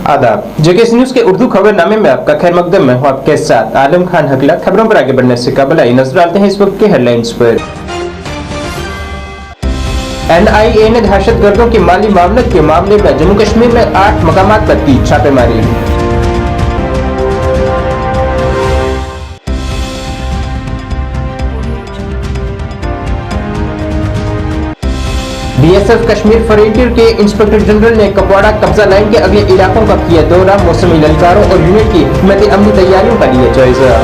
आदाब, जेके न्यूज के उर्दू खबरनामे में आपका खैर मकदम में हूँ आपके साथ आलम खान हकला। खबरों पर आगे बढ़ने से कबल आई नजर डालते हैं इस वक्त के हेडलाइंस पर। NIA ने दहशतगर्दों की माली मामलत के मामले में जम्मू कश्मीर में 8 मकामात पर की छापेमारी। BSF कश्मीर फ्रंटियर के इंस्पेक्टर जनरल ने कुपवाड़ा कब्जा लाइन के अगले इलाकों का किया दौरा, मौसमी ललकारों और यूनिट की हिकमत अमली तैयारियों का लिया जायजा।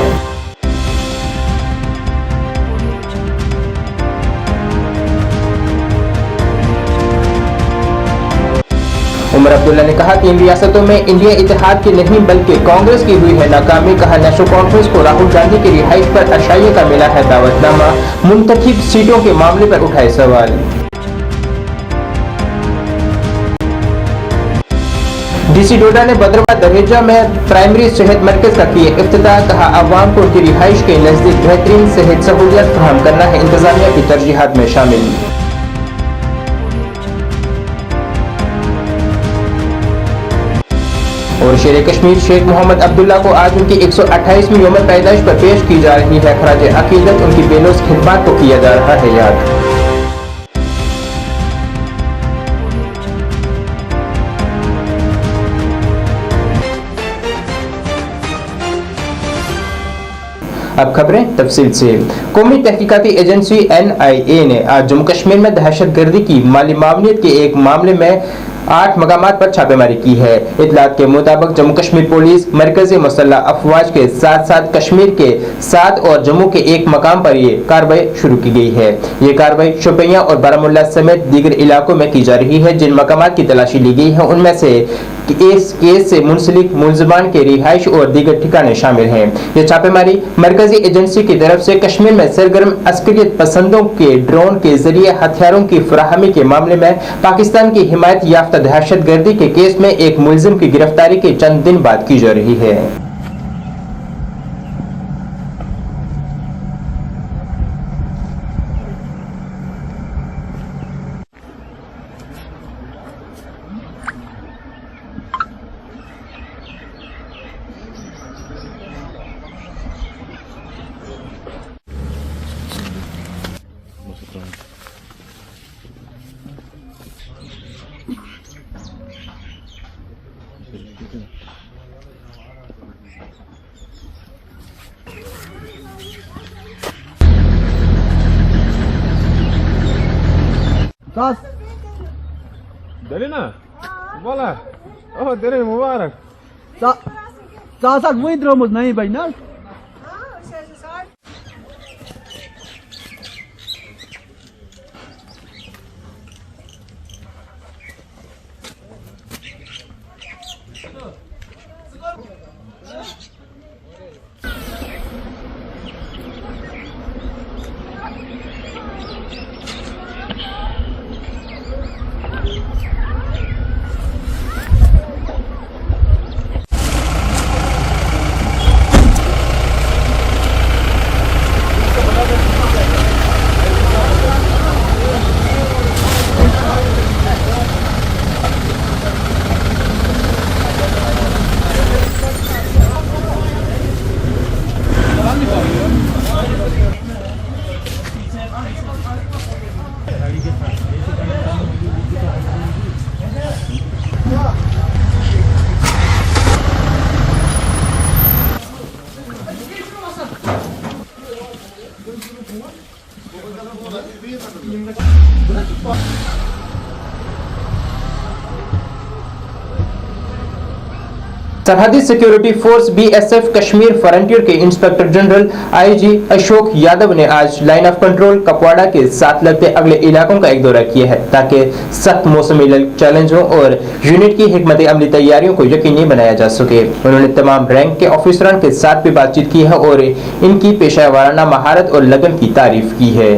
उमर अब्दुल्ला ने कहा कि इन रियासतों में इंडिया इत्तेहाद की नहीं बल्कि कांग्रेस की हुई है नाकामी। कहा नेशनल कॉन्फ्रेंस को राहुल गांधी की रिहाइश पर अशाइये का मिला है दावतनामा। मुंतखब सीटों के मामले पर उठाए सवाल। DC डोडा ने बदरवा दहेजा में प्राइमरी सेहत मरकज का किया इफ्तिताह। कहा अवाम को उनकी रिहाइश के नजदीक बेहतरीन सेहत सहूलियत फराहम करना है इंतजामिया की तरजीहात में शामिल। और शेर कश्मीर शेख मोहम्मद अब्दुल्ला को आज उनकी 128वीं यौम पैदाइश पर पेश की जा रही है खराज अकीदत। उनकी बेलोस खिदमत को किया जा रहा है याद। अब खबरें तफसील से। कौमी तहकीकाती एजेंसी NIA ने आज जम्मू कश्मीर में दहशतगर्दी की माली मामलियत के एक मामले में 8 मकामात पर छापेमारी की है। इतलात के मुताबिक जम्मू कश्मीर पुलिस मरकजी मुसल्लह अफवाज के साथ साथ कश्मीर के 7 और जम्मू के एक मकाम पर ये कार्रवाई शुरू की गई है। ये कार्रवाई शोपियां और बारामुल्ला समेत दीगर इलाकों में की जा रही है। जिन मकामात की तलाशी ली गई है उनमें से इस केस से मुंसलिक मुलजमान के रिहाइश और दीगर ठिकाने शामिल हैं। ये छापेमारी मरकजी एजेंसी की तरफ से कश्मीर में सरगर्म अस्करियत पसंदों के ड्रोन के जरिए हथियारों की फराहमी के मामले में पाकिस्तान की हिमायत याफ्ता दहशतगर्दी के केस में एक मुलजिम की गिरफ्तारी के चंद दिन बाद की जा रही है। Delina, bola. Oh, Delina Mubarak. Sasak mu entramos na Ibaina? सरहदी security force BSF Kashmir frontier के inspector general IG Ashok Yadav ने आज लाइन ऑफ कंट्रोल कुपवाड़ा के साथ लगते अगले इलाकों का एक दौरा किया है ताकि सख्त मौसमी चैलेंजों और यूनिट की हिकमत अमली तैयारियों को यकीनी बनाया जा सके। उन्होंने तमाम रैंक के ऑफिसरान के साथ भी बातचीत की है और इनकी पेशा वाराना महारत और लगन की तारीफ की है।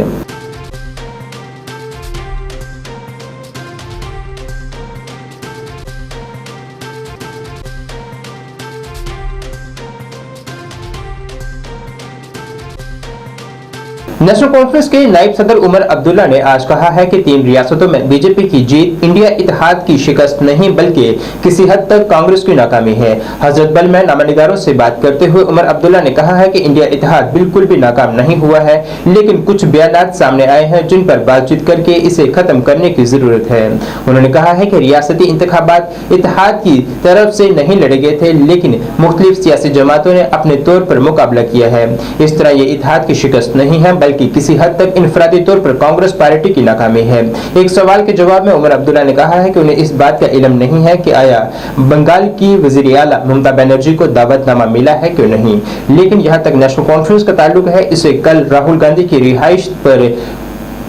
नेशनल कॉन्फ्रेंस के नायब सदर उमर अब्दुल्ला ने आज कहा है कि 3 रियासतों में बीजेपी की जीत इंडिया इत्तेहाद की शिकस्त नहीं बल्कि किसी हद तक कांग्रेस की नाकामी है। हजरत बल में नामानिगारों से बात करते हुए उमर अब्दुल्ला ने कहा है कि इंडिया इत्तेहाद बिल्कुल भी नाकाम नहीं हुआ है, लेकिन कुछ बयानात सामने आए हैं जिन पर बातचीत करके इसे खत्म करने की जरूरत है। उन्होंने कहा है कि रियासती इंतखाबात इत्तेहाद की तरफ से नहीं लड़े गए थे, लेकिन मुख्तलिफ सियासी जमातों ने अपने तौर पर मुकाबला किया है। इस तरह ये इत्तेहाद की शिकस्त नहीं है बल्कि किसी हद तक इनफरादी तौर पर कांग्रेस पार्टी की नाकामी है। एक सवाल के जवाब में उमर अब्दुल्ला ने कहा है कि उन्हें इस बात का इल्म नहीं है कि आया बंगाल की वजीर आला ममता बनर्जी को दावतनामा मिला है क्यों नहीं, लेकिन यहां तक नेशनल कॉन्फ्रेंस का ताल्लुक है इसे कल राहुल गांधी की रिहाइश पर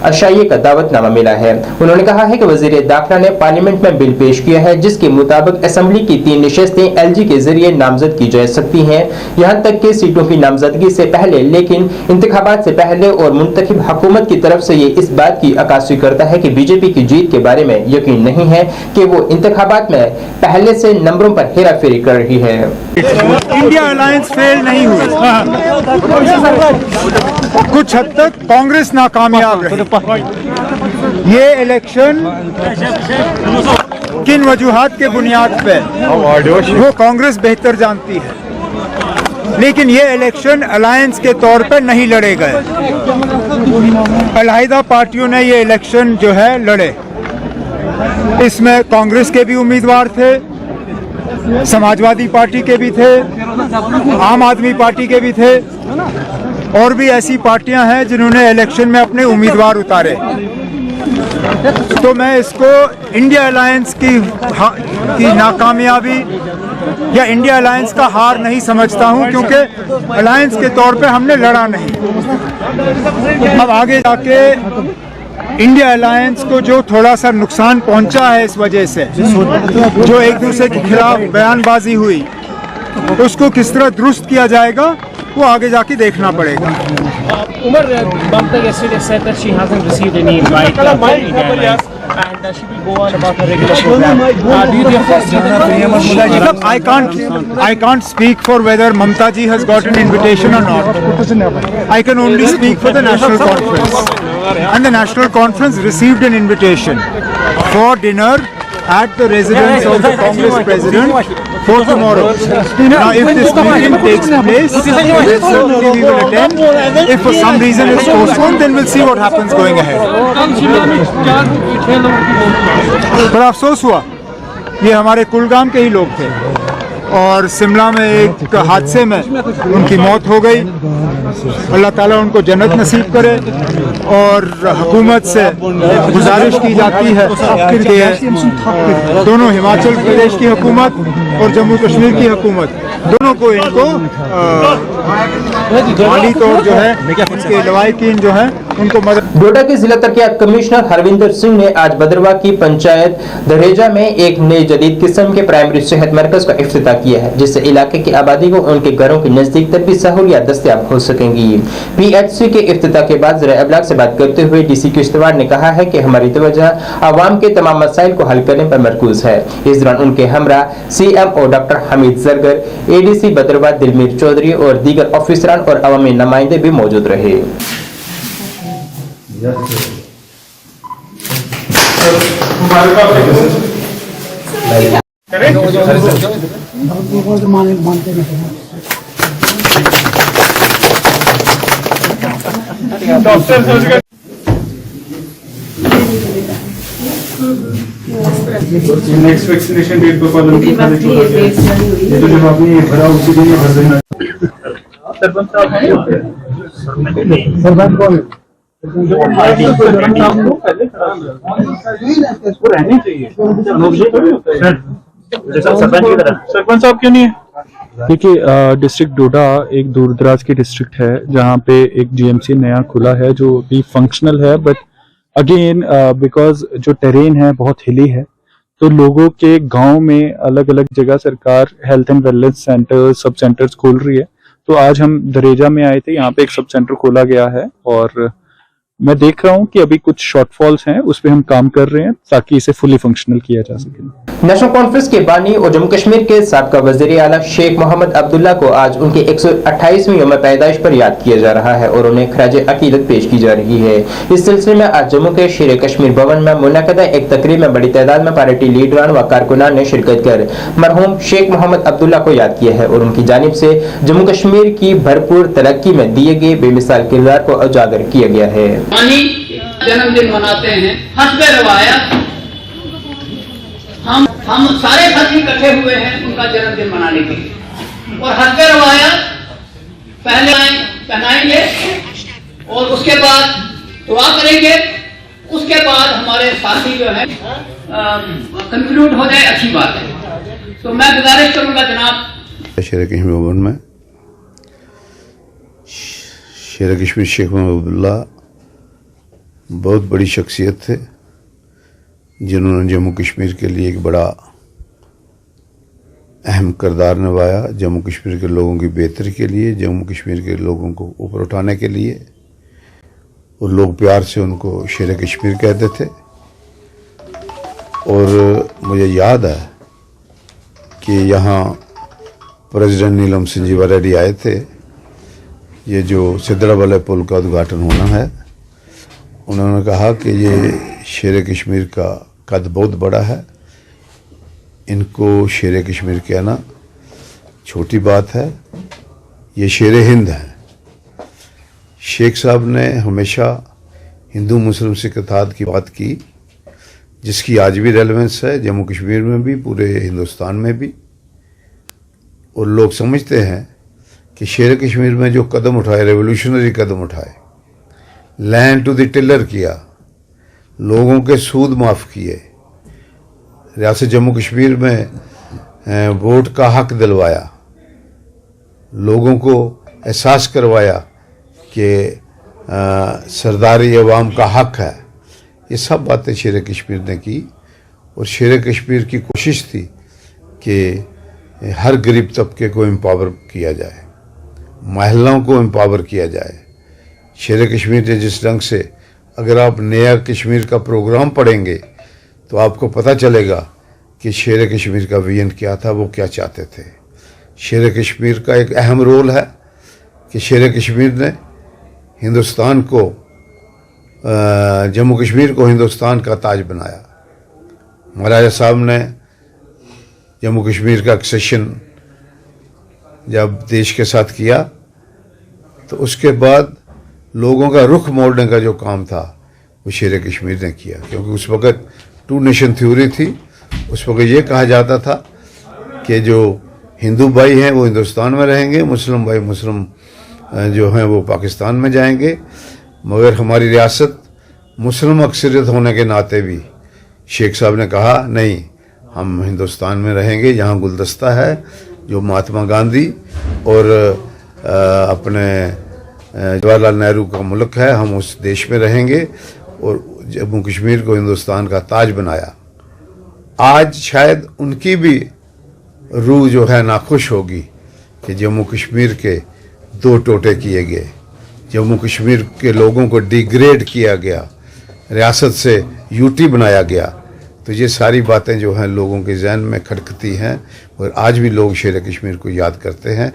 अशाइये का दावतनामा मिला है। उन्होंने कहा है कि वजीर दाखिला ने पार्लियामेंट में बिल पेश किया है जिसके मुताबिक असेंबली की 3 नशस्तें एलजी के जरिए नामजद की जा सकती हैं, यहां तक कि सीटों की नामजदगी से पहले, लेकिन इंतखाबात से पहले और मुंतखब हुकूमत की तरफ से ये इस बात की अक्कासी करता है कि बीजेपी की जीत के बारे में यकीन नहीं है कि वो इंतखाबात में पहले से नंबरों पर हेराफेरी कर रही है। इंडिया अलायंस फेल नहीं हुई, कुछ हद तक कांग्रेस नाकामयाब रही। ये इलेक्शन किन वजूहात के बुनियाद पे वो कांग्रेस बेहतर जानती है, लेकिन ये इलेक्शन अलायंस के तौर पर नहीं लड़े गए। अलहदा पार्टियों ने ये इलेक्शन जो है लड़े, इसमें कांग्रेस के भी उम्मीदवार थे, समाजवादी पार्टी के भी थे, आम आदमी पार्टी के भी थे, और भी ऐसी पार्टियां हैं जिन्होंने इलेक्शन में अपने उम्मीदवार उतारे। तो मैं इसको इंडिया अलायंस की नाकामयाबी या इंडिया अलायंस का हार नहीं समझता हूं, क्योंकि अलायंस के तौर पे हमने लड़ा नहीं। अब आगे जाके इंडिया अलायंस को जो थोड़ा सा नुकसान पहुंचा है इस वजह से, जो एक दूसरे के खिलाफ बयानबाजी हुई, उसको किस तरह दुरुस्त किया जाएगा वो आगे जाके देखना पड़ेगा। Umar, Mamta yesterday said that she hasn't received any invite from India Airlines and she will go on about her regular program. Do you think Look, I can't speak for whether Mamta ji has got an invitation or not. I can only speak for the national conference, and the national conference received an invitation for dinner at the residence of the Congress president for tomorrow. Now, if this meeting takes place, then certainly we will attend. If for some reason it's postponed, then we'll see what happens going ahead. बड़ा अफसोस हुआ, ये हमारे कुलगाम के ही लोग थे और शिमला में एक हादसे में उनकी मौत हो गई। अल्लाह ताला उनको जन्नत नसीब करे, और हुकूमत से गुजारिश की जाती है कि दोनों हिमाचल प्रदेश की हुकूमत और जम्मू कश्मीर की हुकूमत दोनों को इनको माली तौर जो है उनके लवाहिकीन जो है उनको मदद। डोडा के जिला तरक्कियात कमिश्नर हरविंदर सिंह ने आज भद्रवाह की पंचायत दरेजा में एक नए जदीद किस्म के प्राइमरी सेहत मरकज का इफ्तिताह किया है, जिससे इलाके की आबादी को उनके घरों के नजदीक तबी सहूलियात दस्तयाब हो सकेंगी। PHC के इफ्तिताह के बाद ज़राए इब्लाग से बात करते हुए DC किश्तवाड़ ने कहा है कि हमारी तवज्जो आवाम के तमाम मसाइल को हल करने पर मरकूज है। इस दौरान उनके हमरा CMO doctor Hameed Zargar, ADC Bhaderwah Dilmir Chaudhary और दीगर ऑफिसरान और अवामी नुमाइंदे भी मौजूद रहे। नेक्स्ट वैक्सीनेशन डेट पर पालन की ये तो जब आपने भरा उसी दिन ही भर देना। सरपंच साहब रहने चाहिए सरपंच साहब क्यों नहीं है? देखिए, डिस्ट्रिक्ट डोडा एक दूर दराज की डिस्ट्रिक्ट है जहाँ पे एक GMC नया खुला है जो भी फंक्शनल है, बट अगेन बिकॉज जो टेरेन है बहुत हिली है, तो लोगों के गांव में अलग अलग जगह सरकार हेल्थ एंड वेलनेस सेंटर्स, सब सेंटर्स खोल रही है। तो आज हम दरेजा में आए थे, यहाँ पे एक सब सेंटर खोला गया है और मैं देख रहा हूँ कि अभी कुछ शॉर्टफॉल्स हैं, उस पर हम काम कर रहे हैं ताकि इसे फुली फंक्शनल किया जा सके। नेशनल कॉन्फ्रेंस के बानी और जम्मू कश्मीर के साबका वज़ीर आला शेख मोहम्मद अब्दुल्ला को आज उनके 128वीं यौम पैदाइश पर याद किया जा रहा है और उन्हें खराज अकीदत पेश की जा रही है। इस सिलसिले में आज जम्मू के शेर कश्मीर भवन में मुनक़दा एक तकरीब में बड़ी तादाद में पार्टी लीडरान व कारकुनान ने शिरकत कर मरहूम शेख मोहम्मद अब्दुल्ला को याद किया है और उनकी जानिब से जम्मू कश्मीर की भरपूर तरक्की में दिए गए बेमिसाल किरदार को उजागर किया गया है। जन्मदिन मनाते हैं हस्बे रवायत, हम सारे साथी इकट्ठे हुए हैं उनका जन्मदिन मनाने के लिए और हस्बे रवायत पहले पहनाएंगे और उसके बाद दुआ करेंगे, उसके बाद हमारे साथी जो है कंक्लूड हो जाए, अच्छी बात है। तो मैं गुजारिश करूंगा जनाब शेर कश्मीर भवन में शेर कश्मीर शेख मोहम्मद अब्दुल्ला बहुत बड़ी शख्सियत थे जिन्होंने जम्मू कश्मीर के लिए एक बड़ा अहम किरदार निभाया, जम्मू कश्मीर के लोगों की बेहतरी के लिए, जम्मू कश्मीर के लोगों को ऊपर उठाने के लिए, और लोग प्यार से उनको शेर कश्मीर कहते थे। और मुझे याद है कि यहाँ प्रेसिडेंट नीलम संजीवा रेड्डी आए थे, ये जो सिद्दड़ा वाले पुल का उद्घाटन होना है, उन्होंने कहा कि ये शेर कश्मीर का कद बहुत बड़ा है, इनको शेर कश्मीर कहना छोटी बात है, ये शेर हिंद है। शेख साहब ने हमेशा हिंदू मुस्लिम सिख इत्तेहाद की बात की, जिसकी आज भी रेलेवेंस है जम्मू कश्मीर में भी, पूरे हिंदुस्तान में भी। और लोग समझते हैं कि शेर कश्मीर में जो कदम उठाए, रेवोल्यूशनरी कदम उठाए, लैंड टू द टिलर किया, लोगों के सूद माफ़ किए, रियासत जम्मू कश्मीर में वोट का हक दिलवाया, लोगों को एहसास करवाया कि सरदारी अवाम का हक है। ये सब बातें शेर कश्मीर ने की और शेर कश्मीर की कोशिश थी कि हर गरीब तबके को एम्पावर किया जाए, महिलाओं को एम्पावर किया जाए। शेर कश्मीर ने जिस ढंग से, अगर आप नया कश्मीर का प्रोग्राम पढ़ेंगे तो आपको पता चलेगा कि शेर कश्मीर का विजन क्या था, वो क्या चाहते थे। शेर कश्मीर का एक अहम रोल है कि शेर कश्मीर ने हिंदुस्तान को, जम्मू कश्मीर को हिंदुस्तान का ताज बनाया। महाराजा साहब ने जम्मू कश्मीर का एक्सेशन जब देश के साथ किया तो उसके बाद लोगों का रुख मोड़ने का जो काम था वो शेर कश्मीर ने किया, क्योंकि उस वक़्त टू नेशन थ्योरी थी। उस वक़्त ये कहा जाता था कि जो हिंदू भाई हैं वो हिंदुस्तान में रहेंगे, मुस्लिम भाई मुस्लिम जो हैं वो पाकिस्तान में जाएंगे। मगर हमारी रियासत मुस्लिम अक्सरियत होने के नाते भी शेख साहब ने कहा नहीं, हम हिंदुस्तान में रहेंगे, यहाँ गुलदस्ता है जो महात्मा गांधी और अपने जवाहरलाल नेहरू का मुल्क है, हम उस देश में रहेंगे। और जम्मू कश्मीर को हिंदुस्तान का ताज बनाया। आज शायद उनकी भी रूह जो है नाखुश होगी कि जम्मू कश्मीर के दो टोटे किए गए, जम्मू कश्मीर के लोगों को डिग्रेड किया गया, रियासत से यूटी बनाया गया। तो ये सारी बातें जो हैं लोगों के जहन में खटकती हैं और आज भी लोग शेर कश्मीर को याद करते हैं।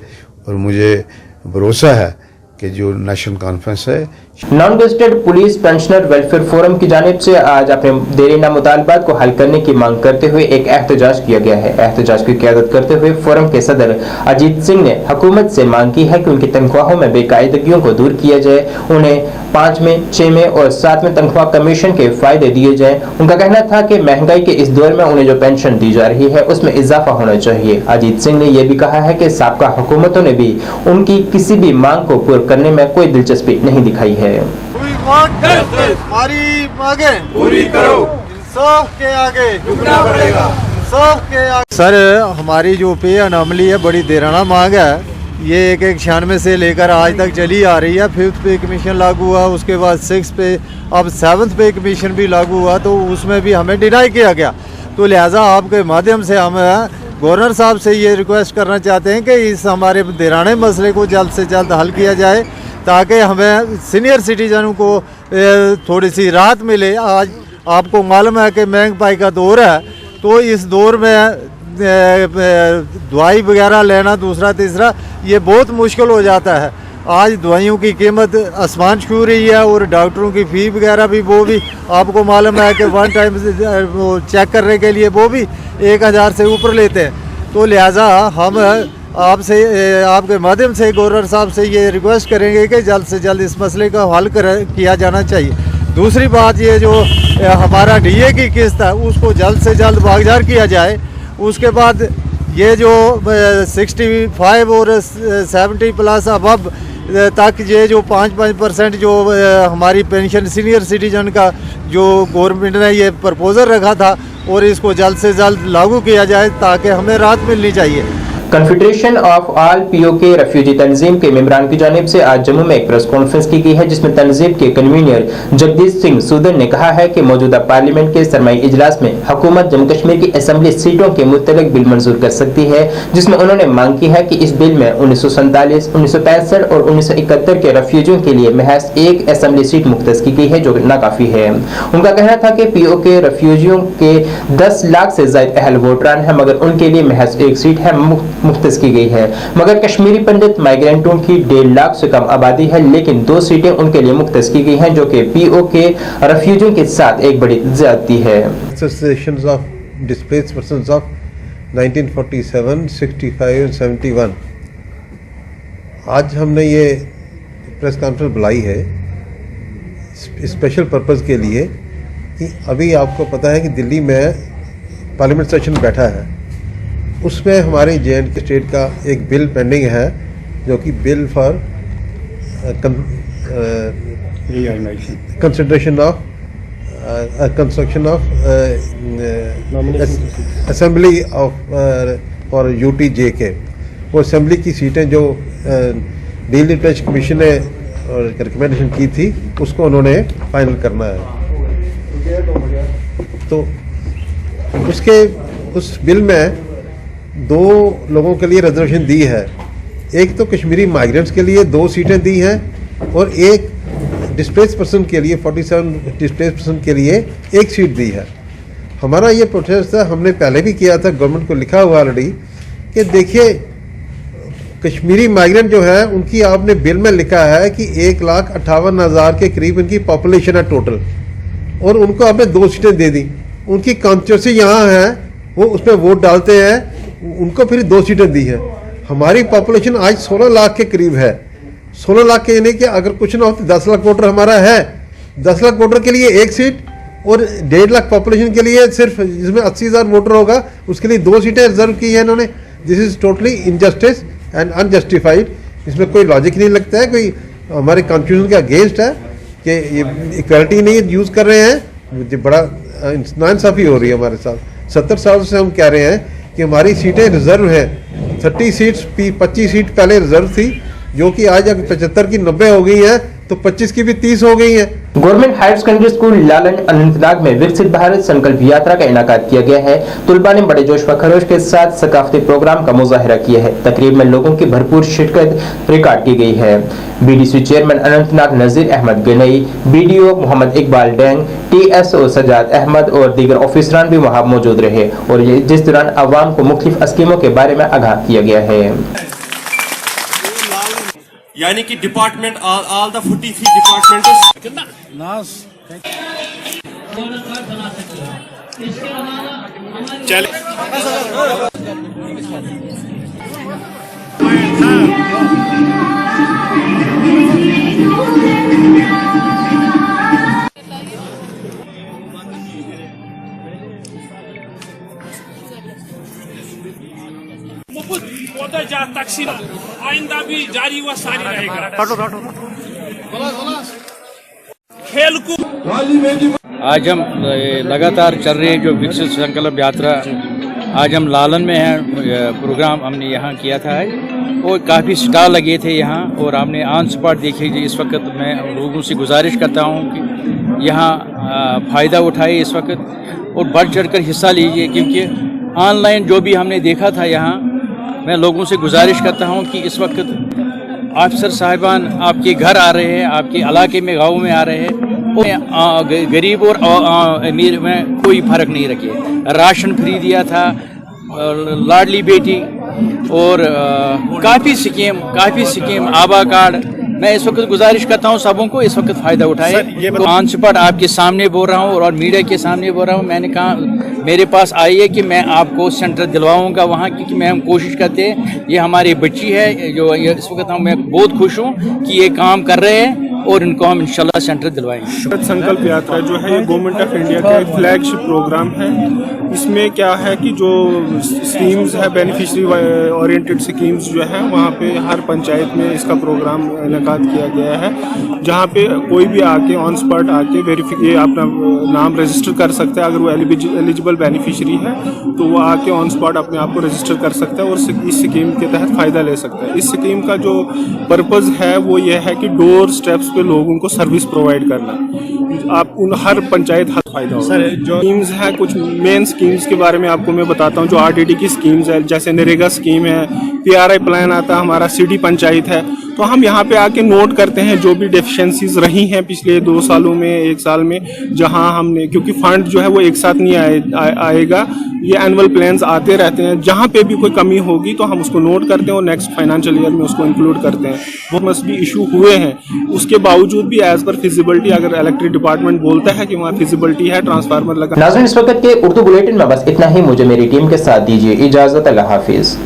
और मुझे भरोसा है कि जो नेशनल कॉन्फ्रेंस है, non gazetted police pensioner welfare forum की जानिब से आज अपने देरीना मुतालबात को हल करने की मांग करते हुए एक एहतजाज किया गया है। एहतजाज की क़यादत करते हुए फोरम के सदर अजीत सिंह ने हुकूमत से मांग की है कि उनकी तनख्वाहों में बेकायदगियों को दूर किया जाए, उन्हें 5वें, 6वें और 7वें तनख्वाह कमीशन के फायदे दिए जाएं। उनका कहना था कि महंगाई के इस दौर में उन्हें जो पेंशन दी जा रही है उसमें इजाफा होना चाहिए। अजीत सिंह ने यह भी कहा है कि साबका हुकूमतों ने भी उनकी किसी भी मांग को पूरा करने में कोई दिलचस्पी नहीं दिखाई है। हमारी मांगें पूरी करो, इंसाफ के आगे झुकना पड़ेगा, इंसाफ के आगे। सर, हमारी जो पे अनामली है बड़ी देराना मांग है। ये 96 से लेकर आज तक चली आ रही है। 5th पे कमीशन लागू हुआ, उसके बाद 6th पे, अब 7th पे कमीशन भी लागू हुआ, तो उसमें भी हमें डिनाई किया गया। तो लिहाजा आपके माध्यम से हम गवर्नर साहब से ये रिक्वेस्ट करना चाहते हैं कि इस हमारे देराने मसले को जल्द से जल्द हल किया जाए, ताकि हमें सीनियर सिटीजनों को थोड़ी सी राहत मिले। आज आपको मालूम है कि महंगाई का दौर है, तो इस दौर में दवाई वगैरह लेना दूसरा तीसरा ये बहुत मुश्किल हो जाता है। आज दवाइयों की कीमत आसमान छू रही है और डॉक्टरों की फ़ी वगैरह भी वो भी आपको मालूम है कि वन टाइम वो चेक करने के लिए वो भी 1000 से ऊपर लेते हैं। तो लिहाजा हम आपसे आपके माध्यम से गवर्नर साहब से ये रिक्वेस्ट करेंगे कि जल्द से जल्द इस मसले का हल किया जाना चाहिए। दूसरी बात ये जो हमारा डीए की किस्त है उसको जल्द से जल्द बागजार किया जाए। उसके बाद ये जो 65 और 70 प्लस अब तक ये जो 5% जो हमारी पेंशन सीनियर सिटीजन का जो गवर्नमेंट ने ये प्रपोजल रखा था और इसको जल्द से जल्द लागू किया जाए ताकि हमें राहत मिलनी चाहिए। Confederation of all PoK refugee तंजीम के मेंबरान की जानिब से आज जम्मू में एक प्रेस कॉन्फ्रेंस की गई है, जिसमें तंजीम के कन्वीनर जगदीश सिंह सूदन ने कहा है कि मौजूदा पार्लियामेंट के सरमाई इजलास में हुकूमत जम्मू कश्मीर की असेंबली सीटों के मुतल्लिक बिल मंजूर कर सकती है, जिसमें उन्होंने मांग की है कि इस बिल में 1947, 1965 और 1971 के रेफ्यूजियों के लिए महज एक असेंबली सीट मुख्तस की गई है, जो नाकाफी है। उनका कहना था कि पीओके रेफ्यूजियों के 10 लाख से ज्यादा अहल वोटरान है, मगर उनके लिए महज एक सीट है मुख्तस की गई है। मगर कश्मीरी पंडित माइग्रेंटों की 1.5 लाख से कम आबादी है, लेकिन 2 सीटें उनके लिए मुख्तस की गई हैं, जो कि पीओके रेफ्यूजियों के साथ एक बड़ी ज्यादती है। Associations of displaced persons of 1947, 65 and 71। आज हमने ये प्रेस कॉन्फ्रेंस बुलाई है स्पेशल पर्पस के लिए कि अभी आपको पता है कि दिल्ली में पार्लियामेंट सेशन बैठा है, उसमें हमारे जे.एंड.के स्टेट का एक बिल पेंडिंग है जो कि bill for consideration of construction of assembly of और UTJK। वो असेंबली की सीटें जो दिल्ली लिटरेचर कमीशन ने रिकमेंडेशन की थी उसको उन्होंने फाइनल करना है। तो उस बिल में 2 लोगों के लिए रिजर्वेशन दी है। एक तो कश्मीरी माइग्रेंट्स के लिए 2 सीटें दी हैं और एक डिस्प्लेस पर्सन के लिए 47 डिस्प्लेस पर्सन के लिए 1 सीट दी है। हमारा ये प्रोटेस्ट था, हमने पहले भी किया था, गवर्नमेंट को लिखा हुआ ऑलरेडी कि देखिए कश्मीरी माइग्रेंट जो है उनकी आपने बिल में लिखा है कि 1,58,000 के करीब इनकी पॉपुलेशन है टोटल, और उनको आपने 2 सीटें दे दी। उनकी कॉन्स्टिट्यूंसी यहाँ है, वो उसमें वोट डालते हैं, उनको फिर 2 सीटें दी हैं। हमारी पॉपुलेशन आज 16 लाख के करीब है। 16 लाख के यानी कि अगर कुछ ना हो तो 10 लाख वोटर हमारा है। 10 लाख वोटर के लिए 1 सीट और 1.5 लाख पॉपुलेशन के लिए सिर्फ जिसमें 80,000 वोटर होगा उसके लिए 2 सीटें रिजर्व की है इन्होंने। This is totally injustice and unjustified. इसमें कोई लॉजिक नहीं लगता है, कोई हमारे कॉन्स्टिट्यूशन के अगेंस्ट है कि ये इक्वलिटी नहीं यूज़ कर रहे हैं। मुझे बड़ा नाइंसाफ़ी हो रही है हमारे साथ। 70 साल से हम कह रहे हैं कि हमारी सीटें रिजर्व हैं। 30 सीट्स 25 सीट पहले रिजर्व थी, जो कि आज अगर 75 की 90 हो गई है तो 25 की भी 30 हो गई है। गवर्नमेंट हायर सेकेंडरी स्कूल लालन अनंतनाग में विकसित भारत संकल्प यात्रा का इनाकाद किया गया है। तलबा ने बड़े जोश व खरोश के साथ सकाफती प्रोग्राम का मुजाहिरा किया है। तकरीब में लोगों की भरपूर शिरकत रिकॉर्ड की गई है। BDC chairman Anantnag Nazir Ahmad Ganai, BDO Mohammad Iqbal Deng, TSO Sajjad Ahmad और दीगर ऑफिसरान भी वहां मौजूद रहे, और जिस दौरान अवाम को मुख्तलिफ स्कीमों के बारे में आगाह किया गया है। यानी कि डिपार्टमेंट ऑल द 43 डिपार्टमेंट्स चले। आइंदा भी जारी व सारी रहेगा। खेलकूद आज हम लगातार चल रही है जो विकसित संकल्प यात्रा, आज हम लालन में हैं। प्रोग्राम हमने यहाँ किया था और काफ़ी स्टॉल लगे थे यहाँ, और हमने ऑन स्पॉट देखे। इस वक्त मैं लोगों से गुजारिश करता हूँ कि यहाँ फ़ायदा उठाए इस वक्त और बढ़ चढ़ कर हिस्सा लीजिए, क्योंकि ऑनलाइन जो भी हमने देखा था यहाँ, मैं लोगों से गुजारिश करता हूँ कि इस वक्त ऑफिसर साहिबान आपके घर आ रहे हैं, आपके इलाके में गाँव में आ रहे हैं, गरीब और अमीर में कोई फर्क नहीं रखे। राशन फ्री दिया था, लाडली बेटी और काफ़ी स्कीम आबा कार्ड। मैं इस वक्त गुजारिश करता हूँ सबों को इस वक्त फ़ायदा उठाए। ऑन स्पॉट आपके सामने बोल रहा हूँ और मीडिया के सामने बोल रहा हूँ। मैंने कहा मेरे पास आई है कि मैं आपको सेंटर दिलवाऊंगा वहाँ की, कि मैं हम कोशिश करते हैं। ये हमारी बच्ची है जो इस वक्त मैं बहुत खुश हूँ कि ये काम कर रहे हैं और इनको हम इंशाल्लाह सेंटर दिलवाएंगे। संकल्प यात्रा जो है ये गवर्नमेंट ऑफ इंडिया का एक फ्लैगशिप प्रोग्राम है। इसमें क्या है कि जो स्कीम्स है, बेनिफिशरी ओरिएंटेड स्कीम्स जो है, वहाँ पे हर पंचायत में इसका प्रोग्राम इनेकाद किया गया है, जहाँ पे कोई भी आके ऑन स्पॉट आके वेरीफाई अपना नाम रजिस्टर कर सकता है। अगर वो एलिजिबल बेनिफिशरी है तो वो आके ऑन स्पॉट अपने आप को रजिस्टर कर सकता है और इस स्कीम के तहत फ़ायदा ले सकता है। इस स्कीम का जो पर्पज़ है वो ये है कि डोर स्टेप्स पे लोगों को सर्विस प्रोवाइड करना। आप उन हर पंचायत हर फायदा होगा। सर जो स्कीम्स हैं, कुछ मेन स्कीम्स के बारे में आपको मैं बताता हूँ। जो आरटीडी की स्कीम्स है, जैसे नरेगा स्कीम है, पीआरआई प्लान आता है, हमारा सिटी पंचायत है, तो हम यहाँ पे आके नोट करते हैं जो भी डेफिशिएंसीज रही हैं पिछले 2 सालों में, 1 साल में, जहाँ हमने, क्योंकि फंड जो है वो एक साथ नहीं आएगा, ये एनुअल प्लान्स आते रहते हैं। जहाँ पे भी कोई कमी होगी तो हम उसको नोट करते हैं और नेक्स्ट फाइनेंशियल ईयर में उसको इंक्लूड करते हैं। वो मस्ट भी इशू हुए हैं, उसके बावजूद भी एज पर फिजिबिलिटी अगर इलेक्ट्रिक डिपार्टमेंट बोलता है कि वहाँ फिजिबिलिटी है ट्रांसफार्मर लगा। नाज़रीन, इस वक्त के उर्दू बुलेटिन में बस इतना ही। मुझे मेरी टीम के साथ दीजिए इजाजत। अल्लाह हाफिज।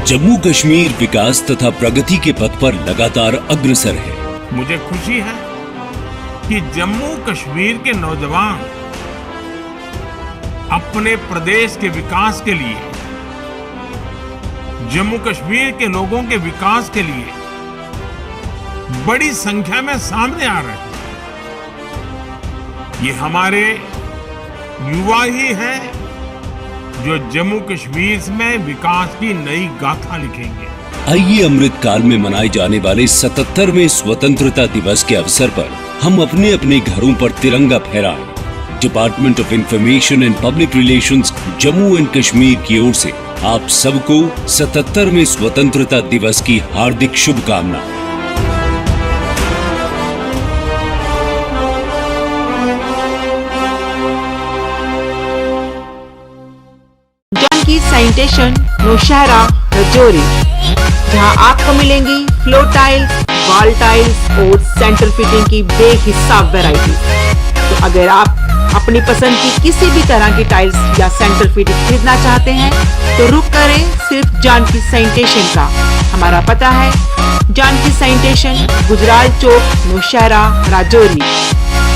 जम्मू कश्मीर विकास तथा प्रगति के पथ पर लगातार अग्रसर है। मुझे खुशी है कि जम्मू कश्मीर के नौजवान अपने प्रदेश के विकास के लिए, जम्मू कश्मीर के लोगों के विकास के लिए बड़ी संख्या में सामने आ रहे हैं। ये हमारे युवा ही हैं जो जम्मू कश्मीर में विकास की नई गाथा लिखेंगे। आइए अमृत काल में मनाए जाने वाले 77वें स्वतंत्रता दिवस के अवसर पर हम अपने अपने घरों पर तिरंगा फहराएं। Department of information and public relations Jammu and Kashmir की ओर से आप सबको 77वें स्वतंत्रता दिवस की हार्दिक शुभकामनाएं। सैनिटेशन नौशहरा रजौरी, जहां आपको मिलेंगी फ्लोर टाइल्स, वॉल टाइल्स और सेंटर फिटिंग की बेहिसाब वैरायटी। तो अगर आप अपनी पसंद की किसी भी तरह की टाइल्स या सेंटर फिटिंग खरीदना चाहते हैं तो रुक करें सिर्फ जानकी सैनिटेशन का। हमारा पता है Janki sanitation, Gujral Chowk, Naushera, Rajouri.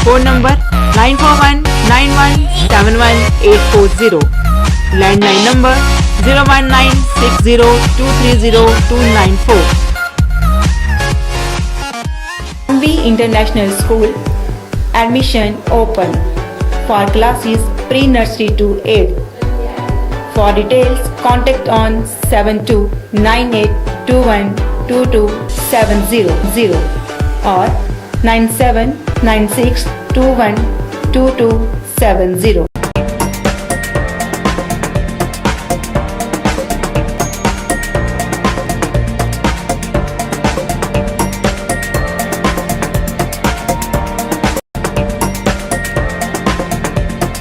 Phone number 9419171840। Landline number 01960230294। MV International School admission open for classes pre-nursery to 8th. For details, contact on 7298212270 or 9796212270.